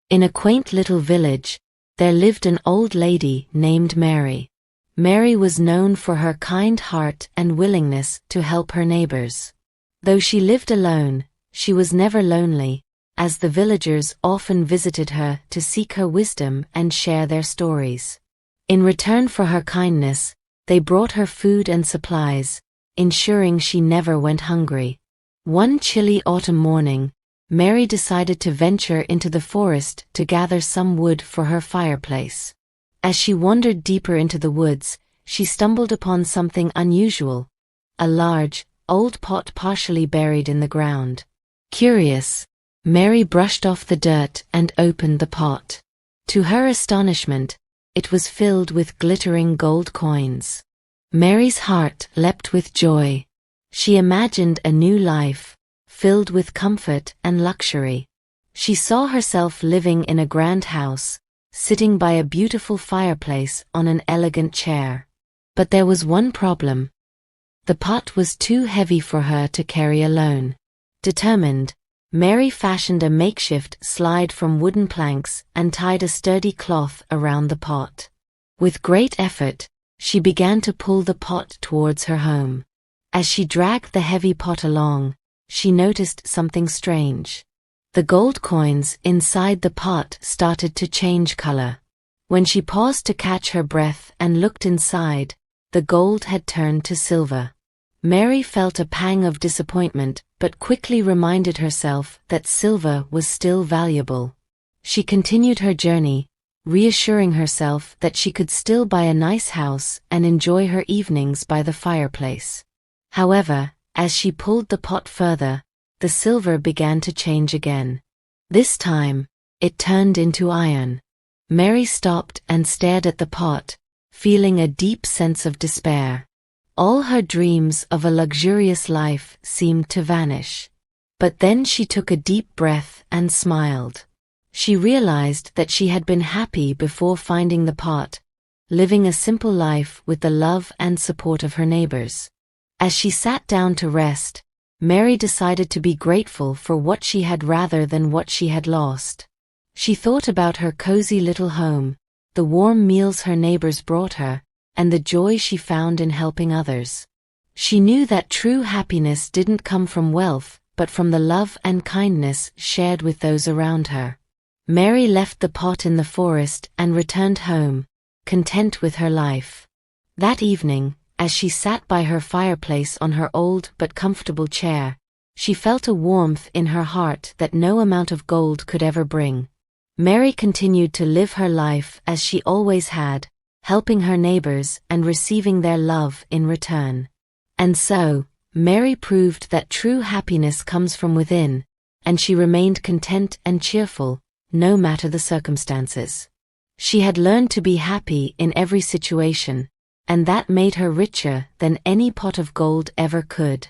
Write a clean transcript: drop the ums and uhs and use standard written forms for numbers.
In a quaint little village, there lived an old lady named Mary. Mary was known for her kind heart and willingness to help her neighbors. Though she lived alone, she was never lonely, as the villagers often visited her to seek her wisdom and share their stories. In return for her kindness, they brought her food and supplies, ensuring she never went hungry. One chilly autumn morning, Mary decided to venture into the forest to gather some wood for her fireplace. As she wandered deeper into the woods, she stumbled upon something unusual: a large, old pot partially buried in the ground. Curious, Mary brushed off the dirt and opened the pot. To her astonishment, it was filled with glittering gold coins. Mary's heart leapt with joy. She imagined a new life, filled with comfort and luxury. She saw herself living in a grand house, sitting by a beautiful fireplace on an elegant chair. But there was one problem. The pot was too heavy for her to carry alone. Determined, Mary fashioned a makeshift slide from wooden planks and tied a sturdy cloth around the pot. With great effort, she began to pull the pot towards her home. As she dragged the heavy pot along, she noticed something strange. The gold coins inside the pot started to change color. When she paused to catch her breath and looked inside, the gold had turned to silver. Mary felt a pang of disappointment, but quickly reminded herself that silver was still valuable. She continued her journey, reassuring herself that she could still buy a nice house and enjoy her evenings by the fireplace. However, as she pulled the pot further, the silver began to change again. This time, it turned into iron. Mary stopped and stared at the pot, feeling a deep sense of despair. All her dreams of a luxurious life seemed to vanish. But then she took a deep breath and smiled. She realized that she had been happy before finding the pot, living a simple life with the love and support of her neighbors. As she sat down to rest, Mary decided to be grateful for what she had rather than what she had lost. She thought about her cozy little home, the warm meals her neighbors brought her, and the joy she found in helping others. She knew that true happiness didn't come from wealth, but from the love and kindness shared with those around her. Mary left the pot in the forest and returned home, content with her life. That evening, as she sat by her fireplace on her old but comfortable chair, she felt a warmth in her heart that no amount of gold could ever bring. Mary continued to live her life as she always had, helping her neighbors and receiving their love in return. And so, Mary proved that true happiness comes from within, and she remained content and cheerful, no matter the circumstances. She had learned to be happy in every situation, and that made her richer than any pot of gold ever could.